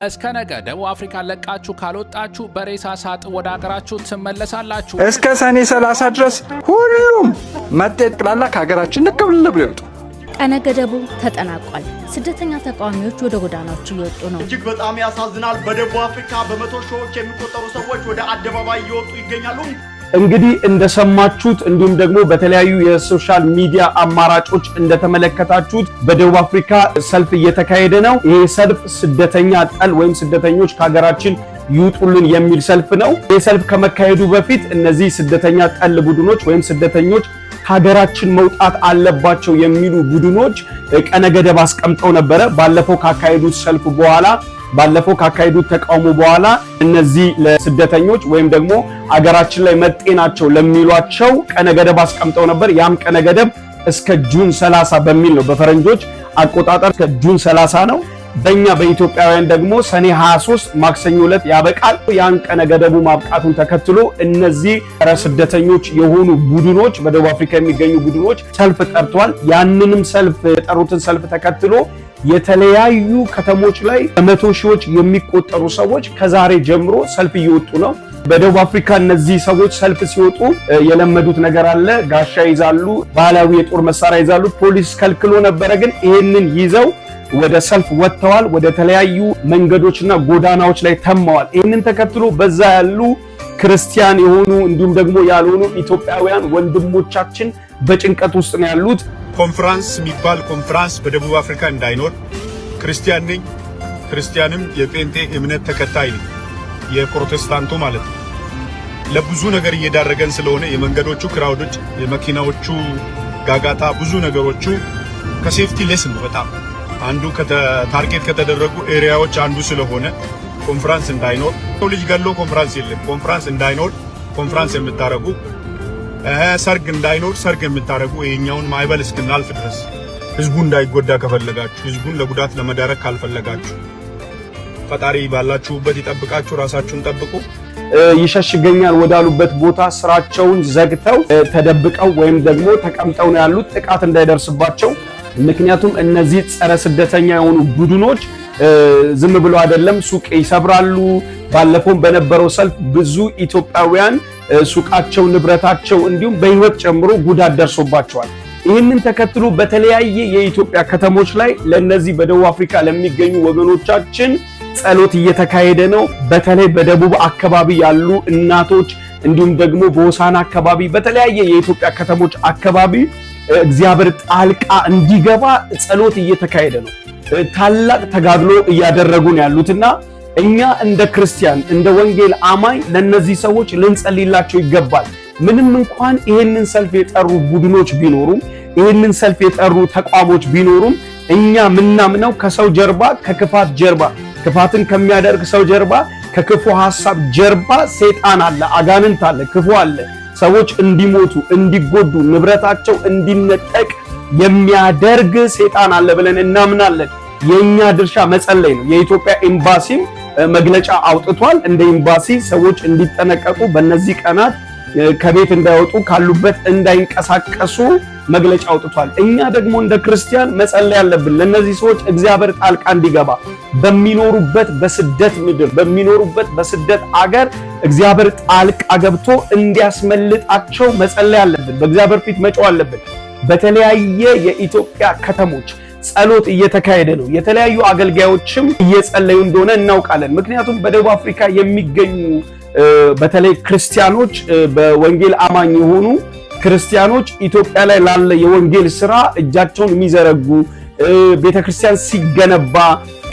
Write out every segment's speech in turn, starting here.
እስከ ነገ ደቡብ አፍሪካ ለቃችሁ ካልወጣችሁ በሬሳ ሳጥ ወደ ሀገራችሁ ትመለሳላችሁ። እስከ ሰኔ 30 ድረስ ሁሉም መጠቅላላ ከሀገራችን ንቅብል ብለው ይወጡ። ቀነ ገደቡ ተጠናቋል። ስደተኛ ተቃዋሚዎች ወደ ጎዳናዎች እየወጡ ነው። እጅግ በጣም ያሳዝናል። በደቡብ አፍሪካ በመቶ ሺዎች የሚቆጠሩ ሰዎች ወደ አደባባይ እየወጡ ይገኛሉ። እንግዲህ እንደሰማችሁት እንዲሁም ደግሞ በተለያዩ የሶሻል ሚዲያ አማራጮች እንደተመለከታችሁት በደቡብ አፍሪካ ሰልፍ እየተካሄደ ነው። ይሄ ሰልፍ ስደተኛ ጠል ወይም ስደተኞች ከሀገራችን ይውጡልን የሚል ሰልፍ ነው። ይሄ ሰልፍ ከመካሄዱ በፊት እነዚህ ስደተኛ ጠል ቡድኖች ወይም ስደተኞች ሀገራችን መውጣት አለባቸው የሚሉ ቡድኖች ቀነ ገደብ አስቀምጠው ነበረ። ባለፈው ካካሄዱት ሰልፍ በኋላ ባለፈው ካካሄዱት ተቃውሞ በኋላ እነዚህ ለስደተኞች ወይም ደግሞ ሀገራችን ላይ መጤናቸው ለሚሏቸው ቀነ ገደብ አስቀምጠው ነበር። ያም ቀነ ገደብ እስከ ጁን 30 በሚል ነው። በፈረንጆች አቆጣጠር ከጁን 30 ነው። በእኛ በኢትዮጵያውያን ደግሞ ሰኔ 23 ማክሰኞ ዕለት ያበቃል። ያን ቀነ ገደቡ ማብቃቱን ተከትሎ እነዚህ ስደተኞች የሆኑ ቡድኖች በደቡብ አፍሪካ የሚገኙ ቡድኖች ሰልፍ ጠርቷል። ያንንም ሰልፍ የጠሩትን ሰልፍ ተከትሎ የተለያዩ ከተሞች ላይ በመቶ ሺዎች የሚቆጠሩ ሰዎች ከዛሬ ጀምሮ ሰልፍ እየወጡ ነው። በደቡብ አፍሪካ እነዚህ ሰዎች ሰልፍ ሲወጡ የለመዱት ነገር አለ። ጋሻ ይዛሉ፣ ባህላዊ የጦር መሳሪያ ይዛሉ። ፖሊስ ከልክሎ ነበረ፣ ግን ይሄንን ይዘው ወደ ሰልፍ ወጥተዋል። ወደ ተለያዩ መንገዶችና ጎዳናዎች ላይ ተመዋል። ይህንን ተከትሎ በዛ ያሉ ክርስቲያን የሆኑ እንዲሁም ደግሞ ያልሆኑ ኢትዮጵያውያን ወንድሞቻችን በጭንቀት ውስጥ ነው ያሉት። ኮንፈረንስ የሚባል ኮንፈረንስ በደቡብ አፍሪካ እንዳይኖር ክርስቲያን ነኝ፣ ክርስቲያንም የጴንጤ እምነት ተከታይ ነኝ፣ የፕሮቴስታንቱ ማለት ነው። ለብዙ ነገር እየዳረገን ስለሆነ የመንገዶቹ ክራውዶች፣ የመኪናዎቹ ጋጋታ፣ ብዙ ነገሮቹ ከሴፍቲ ሌስ ነው በጣም አንዱ ታርጌት ከተደረጉ ኤሪያዎች አንዱ ስለሆነ ኮንፈረንስ እንዳይኖር ልጅ ገሎ ኮንፈረንስ የለም። ኮንፈረንስ እንዳይኖር ኮንፈረንስ የምታረጉ ሰርግ እንዳይኖር ሰርግ የምታረጉ ይሄኛውን ማይበል እስክናልፍ ድረስ ህዝቡ እንዳይጎዳ ከፈለጋችሁ ህዝቡን ለጉዳት ለመዳረግ ካልፈለጋችሁ ፈጣሪ ባላችሁበት ይጠብቃችሁ፣ ራሳችሁን ጠብቁ። ይሸሽገኛል ወዳሉበት ቦታ ስራቸውን ዘግተው ተደብቀው ወይም ደግሞ ተቀምጠው ነው ያሉት ጥቃት እንዳይደርስባቸው። ምክንያቱም እነዚህ ጸረ ስደተኛ የሆኑ ቡድኖች ዝም ብሎ አይደለም ሱቅ ይሰብራሉ። ባለፈው በነበረው ሰልፍ ብዙ ኢትዮጵያውያን ሱቃቸው፣ ንብረታቸው እንዲሁም በህይወት ጨምሮ ጉዳት ደርሶባቸዋል። ይህንን ተከትሎ በተለያየ የኢትዮጵያ ከተሞች ላይ ለነዚህ በደቡብ አፍሪካ ለሚገኙ ወገኖቻችን ጸሎት እየተካሄደ ነው። በተለይ በደቡብ አካባቢ ያሉ እናቶች እንዲሁም ደግሞ በሆሳና አካባቢ በተለያየ የኢትዮጵያ ከተሞች አካባቢ እግዚአብሔር ጣልቃ እንዲገባ ጸሎት እየተካሄደ ነው። ታላቅ ተጋድሎ እያደረጉ ነው ያሉትና እኛ እንደ ክርስቲያን እንደ ወንጌል አማኝ ለነዚህ ሰዎች ልንጸልይላቸው ይገባል። ምንም እንኳን ይሄንን ሰልፍ የጠሩ ቡድኖች ቢኖሩም ይሄንን ሰልፍ የጠሩ ተቋሞች ቢኖሩም እኛ ምናምነው ከሰው ጀርባ ከክፋት ጀርባ ክፋትን ከሚያደርግ ሰው ጀርባ ከክፉ ሐሳብ ጀርባ ሰይጣን አለ፣ አጋንንት አለ፣ ክፉ አለ። ሰዎች እንዲሞቱ እንዲጎዱ ንብረታቸው እንዲነጠቅ የሚያደርግ ሰይጣን አለ ብለን እናምናለን። የኛ ድርሻ መጸለይ ነው። የኢትዮጵያ ኤምባሲም መግለጫ አውጥቷል። እንደ ኤምባሲ ሰዎች እንዲጠነቀቁ በእነዚህ ቀናት ከቤት እንዳይወጡ ካሉበት እንዳይንቀሳቀሱ መግለጫ አውጥቷል። እኛ ደግሞ እንደ ክርስቲያን መጸለይ ያለብን ለነዚህ ሰዎች እግዚአብሔር ጣልቃ እንዲገባ በሚኖሩበት በስደት ምድር በሚኖሩበት በስደት አገር እግዚአብሔር ጣልቃ ገብቶ እንዲያስመልጣቸው መጸለይ አለብን። በእግዚአብሔር ፊት መጮህ አለብን። በተለያየ የኢትዮጵያ ከተሞች ጸሎት እየተካሄደ ነው። የተለያዩ አገልጋዮችም እየጸለዩ እንደሆነ እናውቃለን። ምክንያቱም በደቡብ አፍሪካ የሚገኙ በተለይ ክርስቲያኖች በወንጌል አማኝ የሆኑ ክርስቲያኖች ኢትዮጵያ ላይ ላለ የወንጌል ስራ እጃቸውን የሚዘረጉ ቤተክርስቲያን ሲገነባ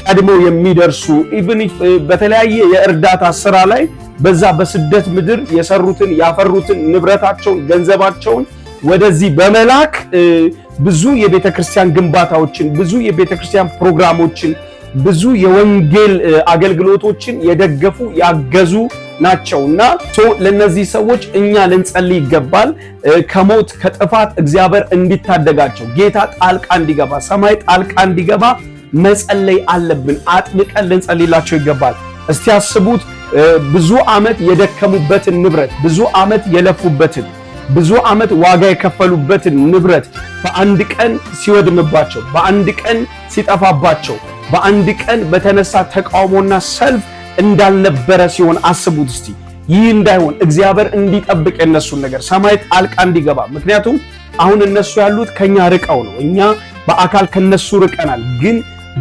ቀድመው የሚደርሱ ኢቭን በተለያየ የእርዳታ ስራ ላይ በዛ በስደት ምድር የሰሩትን ያፈሩትን ንብረታቸውን ገንዘባቸውን ወደዚህ በመላክ ብዙ የቤተክርስቲያን ግንባታዎችን ብዙ የቤተክርስቲያን ፕሮግራሞችን ብዙ የወንጌል አገልግሎቶችን የደገፉ ያገዙ ናቸውና ለነዚህ ሰዎች እኛ ልንጸልይ ይገባል። ከሞት ከጥፋት እግዚአብሔር እንዲታደጋቸው ጌታ ጣልቃ እንዲገባ ሰማይ ጣልቃ እንዲገባ መጸለይ አለብን። አጥብቀን ልንጸልይላቸው ይገባል። እስቲ አስቡት፣ ብዙ ዓመት የደከሙበትን ንብረት ብዙ ዓመት የለፉበትን ብዙ ዓመት ዋጋ የከፈሉበትን ንብረት በአንድ ቀን ሲወድምባቸው በአንድ ቀን ሲጠፋባቸው በአንድ ቀን በተነሳ ተቃውሞና ሰልፍ እንዳልነበረ ሲሆን አስቡት እስቲ። ይህ እንዳይሆን እግዚአብሔር እንዲጠብቅ የነሱን ነገር ሰማይ ጣልቃ እንዲገባ። ምክንያቱም አሁን እነሱ ያሉት ከኛ ርቀው ነው። እኛ በአካል ከነሱ ርቀናል፣ ግን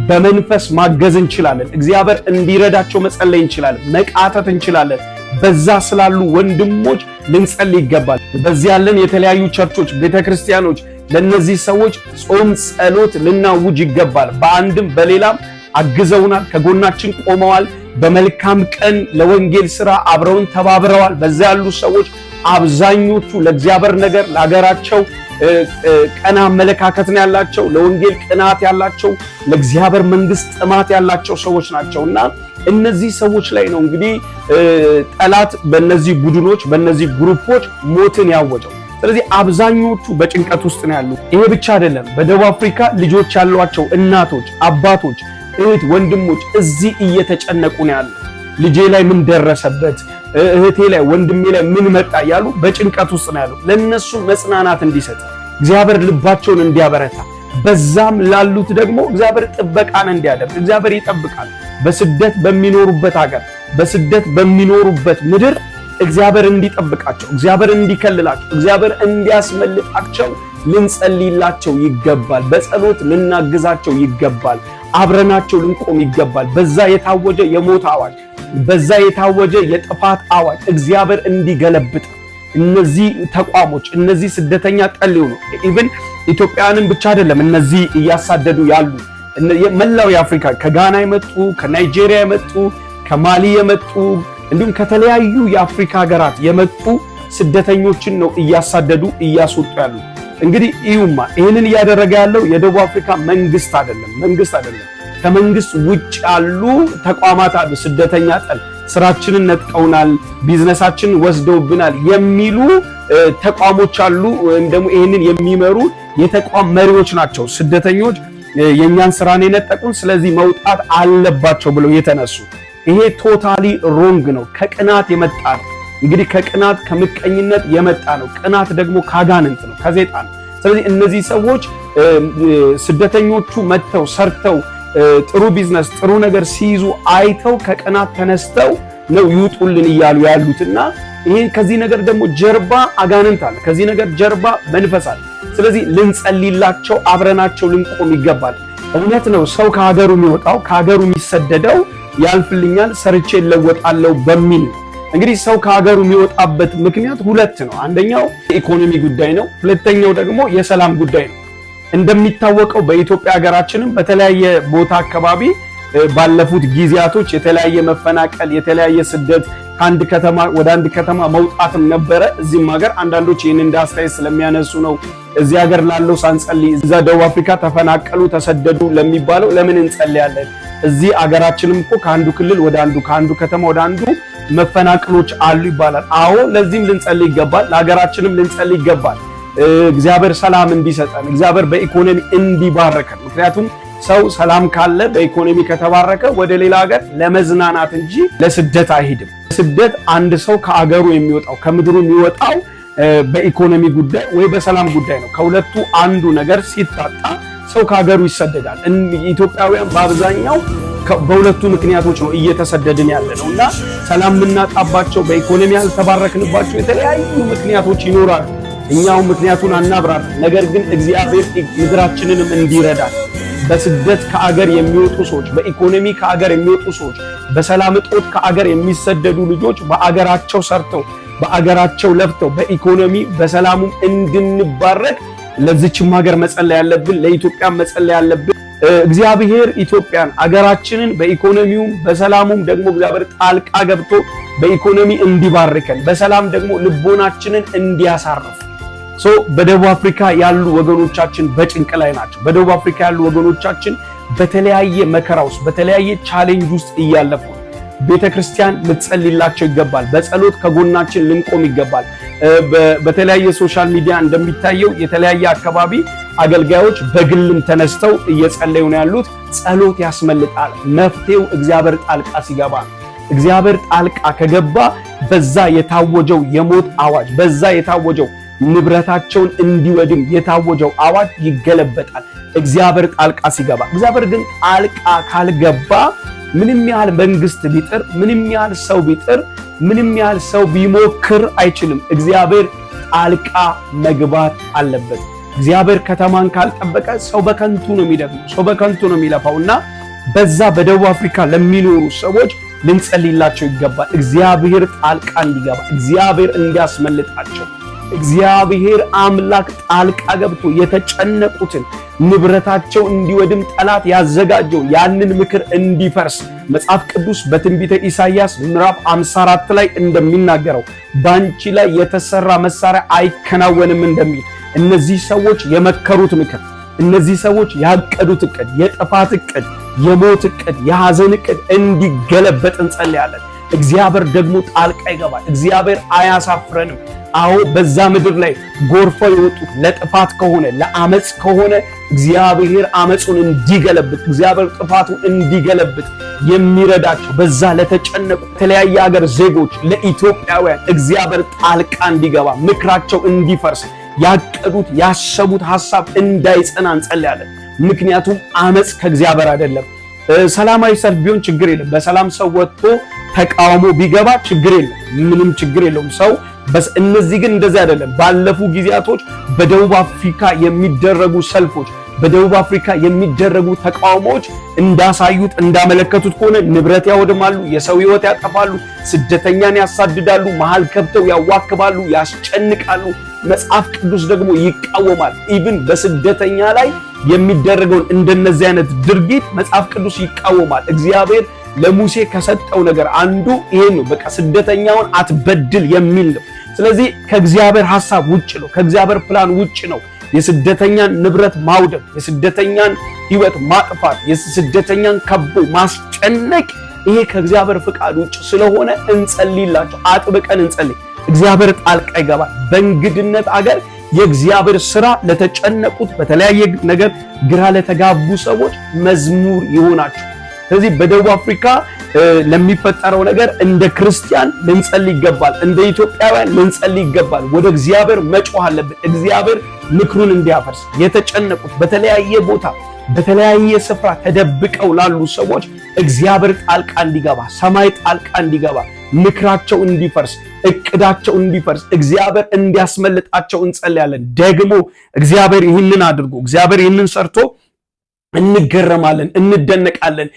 በመንፈስ ማገዝ እንችላለን። እግዚአብሔር እንዲረዳቸው መጸለይ እንችላለን፣ መቃተት እንችላለን። በዛ ስላሉ ወንድሞች ልንጸልይ ይገባል። በዚህ ያለን የተለያዩ ቸርቾች፣ ቤተክርስቲያኖች ለነዚህ ሰዎች ጾም ጸሎት ልናውጅ ይገባል። በአንድም በሌላም አግዘውናል፣ ከጎናችን ቆመዋል። በመልካም ቀን ለወንጌል ስራ አብረውን ተባብረዋል። በዛ ያሉ ሰዎች አብዛኞቹ ለእግዚአብሔር ነገር ለሀገራቸው ቀና አመለካከት ነው ያላቸው፣ ለወንጌል ቅናት ያላቸው፣ ለእግዚአብሔር መንግስት ጥማት ያላቸው ሰዎች ናቸውና እነዚህ ሰዎች ላይ ነው እንግዲህ ጠላት በእነዚህ ቡድኖች በእነዚህ ግሩፖች ሞትን ያወጀው። ስለዚህ አብዛኞቹ በጭንቀት ውስጥ ነው ያሉት። ይሄ ብቻ አይደለም። በደቡብ አፍሪካ ልጆች ያሏቸው እናቶች፣ አባቶች፣ እህት፣ ወንድሞች እዚህ እየተጨነቁ ነው ያሉት። ልጄ ላይ ምን ደረሰበት፣ እህቴ ላይ ወንድሜ ላይ ምን መጣ ያሉ በጭንቀት ውስጥ ነው ያሉት። ለነሱ መጽናናት እንዲሰጥ እግዚአብሔር ልባቸውን እንዲያበረታ፣ በዛም ላሉት ደግሞ እግዚአብሔር ጥበቃን እንዲያደርግ እግዚአብሔር ይጠብቃል። በስደት በሚኖሩበት ሀገር በስደት በሚኖሩበት ምድር እግዚአብሔር እንዲጠብቃቸው፣ እግዚአብሔር እንዲከልላቸው፣ እግዚአብሔር እንዲያስመልጣቸው ልንጸልይላቸው ይገባል። በጸሎት ልናግዛቸው ይገባል። አብረናቸው ልንቆም ይገባል። በዛ የታወጀ የሞት አዋጅ፣ በዛ የታወጀ የጥፋት አዋጅ እግዚአብሔር እንዲገለብጥ እነዚህ ተቋሞች እነዚህ ስደተኛ ጠልዩ ነው። ኢቭን ኢትዮጵያውያንን ብቻ አይደለም እነዚህ እያሳደዱ ያሉ መላው የአፍሪካ ከጋና የመጡ ከናይጄሪያ የመጡ ከማሊ የመጡ እንዲሁም ከተለያዩ የአፍሪካ ሀገራት የመጡ ስደተኞችን ነው እያሳደዱ እያስወጡ ያሉ። እንግዲህ ይሁማ ይሄንን እያደረገ ያለው የደቡብ አፍሪካ መንግስት አይደለም። ከመንግስት ውጭ ያሉ ተቋማት አሉ። ስደተኛ ጠል ስራችንን ነጥቀውናል፣ ቢዝነሳችንን ወስደውብናል የሚሉ ተቋሞች አሉ። ወይም ደግሞ ይሄንን የሚመሩ የተቋም መሪዎች ናቸው። ስደተኞች የኛን ስራን የነጠቁን ስለዚህ መውጣት አለባቸው ብለው የተነሱ። ይሄ ቶታሊ ሮንግ ነው። ከቅናት የመጣ ነው። እንግዲህ ከቅናት ከምቀኝነት የመጣ ነው። ቅናት ደግሞ ካጋንንት ነው፣ ከሰይጣን። ስለዚህ እነዚህ ሰዎች ስደተኞቹ መጥተው ሰርተው ጥሩ ቢዝነስ ጥሩ ነገር ሲይዙ አይተው ከቅናት ተነስተው ነው ይውጡልን እያሉ ያሉትና ይሄን ከዚህ ነገር ደግሞ ጀርባ አጋንንት አለ። ከዚህ ነገር ጀርባ መንፈስ አለ። ስለዚህ ልንጸልይላቸው አብረናቸው ልንቆም ይገባል። እውነት ነው። ሰው ከሀገሩ የሚወጣው ከሀገሩ የሚሰደደው ያልፍልኛል ሰርቼ እለወጣለሁ በሚል እንግዲህ ሰው ከሀገሩ የሚወጣበት ምክንያት ሁለት ነው። አንደኛው የኢኮኖሚ ጉዳይ ነው። ሁለተኛው ደግሞ የሰላም ጉዳይ ነው። እንደሚታወቀው በኢትዮጵያ ሀገራችንም በተለያየ ቦታ አካባቢ ባለፉት ጊዜያቶች የተለያየ መፈናቀል የተለያየ ስደት ከአንድ ከተማ ወደ አንድ ከተማ መውጣትም ነበረ። እዚህም ሀገር አንዳንዶች ይህን እንደ አስተያየት ስለሚያነሱ ነው እዚህ ሀገር ላለው ሳንጸልይ እዛ ደቡብ አፍሪካ ተፈናቀሉ ተሰደዱ ለሚባለው ለምን እንጸልያለን? እዚህ ሀገራችንም እኮ ከአንዱ ክልል ወደ አንዱ ከአንዱ ከተማ ወደ አንዱ መፈናቀሎች አሉ ይባላል። አዎ ለዚህም ልንጸልይ ይገባል። ለሀገራችንም ልንጸልይ ይገባል። እግዚአብሔር ሰላም እንዲሰጠን እግዚአብሔር በኢኮኖሚ እንዲባረከን። ምክንያቱም ሰው ሰላም ካለ በኢኮኖሚ ከተባረከ ወደ ሌላ ሀገር ለመዝናናት እንጂ ለስደት አይሄድም። ስደት አንድ ሰው ከአገሩ የሚወጣው ከምድሩ የሚወጣው በኢኮኖሚ ጉዳይ ወይ በሰላም ጉዳይ ነው። ከሁለቱ አንዱ ነገር ሲታጣ ሰው ከሀገሩ ይሰደዳል። ኢትዮጵያውያን በአብዛኛው በሁለቱ ምክንያቶች ነው እየተሰደድን ያለ ነውና ሰላም የምናጣባቸው በኢኮኖሚ ያልተባረክንባቸው የተለያዩ ምክንያቶች ይኖራሉ። እኛው ምክንያቱን አናብራር። ነገር ግን እግዚአብሔር ምድራችንንም እንዲረዳል በስደት ከአገር የሚወጡ ሰዎች በኢኮኖሚ ከአገር የሚወጡ ሰዎች በሰላም እጦት ከአገር የሚሰደዱ ልጆች በአገራቸው ሰርተው በአገራቸው ለፍተው በኢኮኖሚ በሰላሙ እንድንባረክ ለዚህችም ሀገር መጸለይ ያለብን፣ ለኢትዮጵያ መጸለይ ያለብን። እግዚአብሔር ኢትዮጵያን አገራችንን በኢኮኖሚውም በሰላሙም ደግሞ እግዚአብሔር ጣልቃ ገብቶ በኢኮኖሚ እንዲባርከን በሰላም ደግሞ ልቦናችንን እንዲያሳርፍ። በደቡብ አፍሪካ ያሉ ወገኖቻችን በጭንቅ ላይ ናቸው። በደቡብ አፍሪካ ያሉ ወገኖቻችን በተለያየ መከራ ውስጥ በተለያየ ቻሌንጅ ውስጥ እያለፉ ነው። ቤተክርስቲያን ልትጸልይላቸው ይገባል። በጸሎት ከጎናችን ልንቆም ይገባል። በተለያየ ሶሻል ሚዲያ እንደሚታየው የተለያየ አካባቢ አገልጋዮች በግልም ተነስተው እየጸለዩ ነው ያሉት። ጸሎት ያስመልጣል። መፍትሄው እግዚአብሔር ጣልቃ ሲገባ ነው። እግዚአብሔር ጣልቃ ከገባ በዛ የታወጀው የሞት አዋጅ በዛ የታወጀው ንብረታቸውን እንዲወድም የታወጀው አዋጅ ይገለበጣል። እግዚአብሔር ጣልቃ ሲገባ። እግዚአብሔር ግን ጣልቃ ካልገባ ምንም ያህል መንግስት ቢጥር፣ ምንም ያህል ሰው ቢጥር፣ ምንም ያህል ሰው ቢሞክር አይችልም። እግዚአብሔር ጣልቃ መግባት አለበት። እግዚአብሔር ከተማን ካልጠበቀ ሰው በከንቱ ነው የሚደክመው፣ ሰው በከንቱ ነው የሚለፋውና በዛ በደቡብ አፍሪካ ለሚኖሩ ሰዎች ልንጸልይላቸው ይገባል። እግዚአብሔር ጣልቃ እንዲገባ፣ እግዚአብሔር እንዲያስመልጣቸው፣ እግዚአብሔር አምላክ ጣልቃ ገብቶ የተጨነቁትን ንብረታቸው እንዲወድም ጠላት ያዘጋጀው ያንን ምክር እንዲፈርስ መጽሐፍ ቅዱስ በትንቢተ ኢሳይያስ ምዕራፍ 54 ላይ እንደሚናገረው ባንቺ ላይ የተሰራ መሳሪያ አይከናወንም እንደሚል እነዚህ ሰዎች የመከሩት ምክር፣ እነዚህ ሰዎች ያቀዱት እቅድ፣ የጥፋት እቅድ፣ የሞት እቅድ፣ የሐዘን እቅድ እንዲገለበጥ እንጸልያለን። እግዚአብሔር ደግሞ ጣልቃ ይገባል። እግዚአብሔር አያሳፍረንም። አዎ በዛ ምድር ላይ ጎርፈው የወጡት ለጥፋት ከሆነ ለአመጽ ከሆነ እግዚአብሔር አመጹን እንዲገለብጥ፣ እግዚአብሔር ጥፋቱን እንዲገለብጥ የሚረዳቸው በዛ ለተጨነቁ የተለያየ ሀገር ዜጎች ለኢትዮጵያውያን እግዚአብሔር ጣልቃ እንዲገባ፣ ምክራቸው እንዲፈርስ፣ ያቀዱት ያሰቡት ሐሳብ እንዳይጸና እንጸልያለን። ምክንያቱም አመጽ ከእግዚአብሔር አይደለም። ሰላማዊ ሰልፍ ቢሆን ችግር የለም። በሰላም ሰው ወጥቶ ተቃውሞ ቢገባ ችግር የለም፣ ምንም ችግር የለውም ሰው። እነዚህ ግን እንደዚህ አይደለም። ባለፉ ጊዜያቶች በደቡብ አፍሪካ የሚደረጉ ሰልፎች፣ በደቡብ አፍሪካ የሚደረጉ ተቃውሞዎች እንዳሳዩት እንዳመለከቱት ከሆነ ንብረት ያወድማሉ፣ የሰው ሕይወት ያጠፋሉ፣ ስደተኛን ያሳድዳሉ፣ መሃል ከብተው ያዋክባሉ፣ ያስጨንቃሉ። መጽሐፍ ቅዱስ ደግሞ ይቃወማል። ኢቭን በስደተኛ ላይ የሚደረገውን እንደነዚህ አይነት ድርጊት መጽሐፍ ቅዱስ ይቃወማል። እግዚአብሔር ለሙሴ ከሰጠው ነገር አንዱ ይሄ ነው። በቃ ስደተኛውን አትበድል የሚል ነው። ስለዚህ ከእግዚአብሔር ሐሳብ ውጭ ነው፣ ከእግዚአብሔር ፕላን ውጭ ነው የስደተኛን ንብረት ማውደም፣ የስደተኛን ሕይወት ማጥፋት፣ የስደተኛን ከቦ ማስጨነቅ። ይሄ ከእግዚአብሔር ፍቃድ ውጭ ስለሆነ እንጸልይላቸው፣ አጥብቀን እንጸልይ። እግዚአብሔር ጣልቃ ይገባል። በእንግድነት አገር የእግዚአብሔር ሥራ ለተጨነቁት በተለያየ ነገር ግራ ለተጋቡ ሰዎች መዝሙር ይሆናቸው። ስለዚህ በደቡብ አፍሪካ ለሚፈጠረው ነገር እንደ ክርስቲያን ልንጸልይ ይገባል። እንደ ኢትዮጵያውያን ልንጸልይ ይገባል። ወደ እግዚአብሔር መጮህ አለብን። እግዚአብሔር ምክሩን እንዲያፈርስ የተጨነቁት በተለያየ ቦታ በተለያየ ስፍራ ተደብቀው ላሉ ሰዎች እግዚአብሔር ጣልቃ እንዲገባ፣ ሰማይ ጣልቃ እንዲገባ፣ ምክራቸው እንዲፈርስ፣ እቅዳቸው እንዲፈርስ፣ እግዚአብሔር እንዲያስመልጣቸው እንጸልያለን። ደግሞ እግዚአብሔር ይህንን አድርጎ እግዚአብሔር ይህንን ሰርቶ እንገረማለን፣ እንደነቃለን።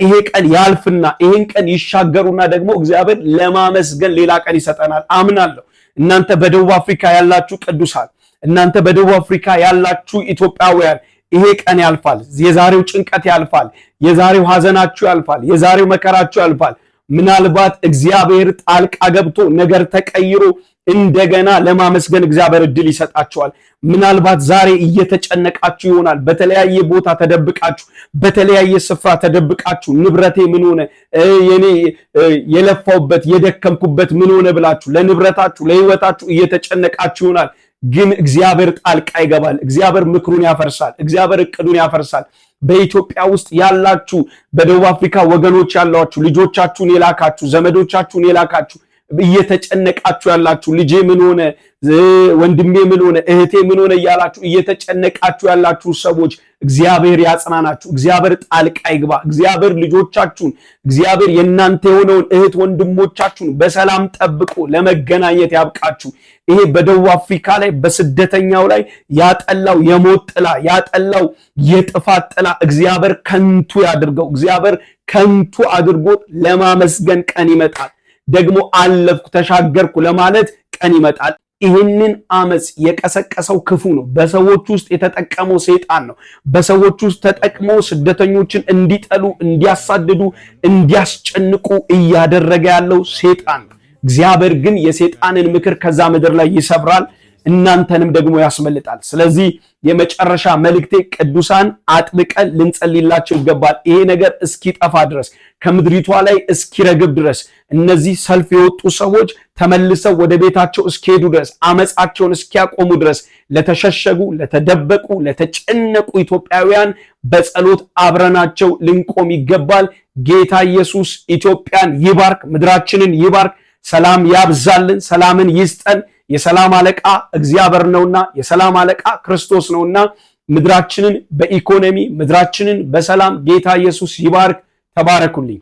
ይሄ ቀን ያልፍና ይሄን ቀን ይሻገሩና ደግሞ እግዚአብሔር ለማመስገን ሌላ ቀን ይሰጠናል አምናለሁ። እናንተ በደቡብ አፍሪካ ያላችሁ ቅዱሳን፣ እናንተ በደቡብ አፍሪካ ያላችሁ ኢትዮጵያውያን ይሄ ቀን ያልፋል። የዛሬው ጭንቀት ያልፋል። የዛሬው ሐዘናችሁ ያልፋል። የዛሬው መከራችሁ ያልፋል። ምናልባት እግዚአብሔር ጣልቃ ገብቶ ነገር ተቀይሮ እንደገና ለማመስገን እግዚአብሔር እድል ይሰጣችኋል። ምናልባት ዛሬ እየተጨነቃችሁ ይሆናል። በተለያየ ቦታ ተደብቃችሁ፣ በተለያየ ስፍራ ተደብቃችሁ ንብረቴ ምን ሆነ፣ የኔ የለፋውበት የደከምኩበት ምን ሆነ ብላችሁ ለንብረታችሁ ለሕይወታችሁ እየተጨነቃችሁ ይሆናል። ግን እግዚአብሔር ጣልቃ ይገባል። እግዚአብሔር ምክሩን ያፈርሳል። እግዚአብሔር እቅዱን ያፈርሳል። በኢትዮጵያ ውስጥ ያላችሁ በደቡብ አፍሪካ ወገኖች ያላችሁ ልጆቻችሁን የላካችሁ ዘመዶቻችሁን የላካችሁ እየተጨነቃችሁ ያላችሁ ልጄ ምን ሆነ፣ ወንድሜ ምን ሆነ፣ እህቴ ምን ሆነ እያላችሁ እየተጨነቃችሁ ያላችሁ ሰዎች እግዚአብሔር ያጽናናችሁ። እግዚአብሔር ጣልቃ ይግባ። እግዚአብሔር ልጆቻችሁን፣ እግዚአብሔር የእናንተ የሆነውን እህት ወንድሞቻችሁን በሰላም ጠብቆ ለመገናኘት ያብቃችሁ። ይሄ በደቡብ አፍሪካ ላይ በስደተኛው ላይ ያጠላው የሞት ጥላ ያጠላው የጥፋት ጥላ እግዚአብሔር ከንቱ ያድርገው። እግዚአብሔር ከንቱ አድርጎት ለማመስገን ቀን ይመጣል። ደግሞ አለፍኩ ተሻገርኩ ለማለት ቀን ይመጣል። ይህንን አመጽ የቀሰቀሰው ክፉ ነው። በሰዎች ውስጥ የተጠቀመው ሰይጣን ነው። በሰዎች ውስጥ ተጠቅሞ ስደተኞችን እንዲጠሉ፣ እንዲያሳድዱ፣ እንዲያስጨንቁ እያደረገ ያለው ሰይጣን ነው። እግዚአብሔር ግን የሰይጣንን ምክር ከዛ ምድር ላይ ይሰብራል፣ እናንተንም ደግሞ ያስመልጣል። ስለዚህ የመጨረሻ መልእክቴ ቅዱሳን አጥብቀን ልንጸልይላቸው ይገባል። ይሄ ነገር እስኪጠፋ ድረስ ከምድሪቷ ላይ እስኪረግብ ድረስ እነዚህ ሰልፍ የወጡ ሰዎች ተመልሰው ወደ ቤታቸው እስኪሄዱ ድረስ አመጻቸውን እስኪያቆሙ ድረስ ለተሸሸጉ፣ ለተደበቁ፣ ለተጨነቁ ኢትዮጵያውያን በጸሎት አብረናቸው ልንቆም ይገባል። ጌታ ኢየሱስ ኢትዮጵያን ይባርክ፣ ምድራችንን ይባርክ፣ ሰላም ያብዛልን፣ ሰላምን ይስጠን። የሰላም አለቃ እግዚአብሔር ነውና፣ የሰላም አለቃ ክርስቶስ ነውና ምድራችንን በኢኮኖሚ ምድራችንን በሰላም ጌታ ኢየሱስ ይባርክ። ተባረኩልኝ።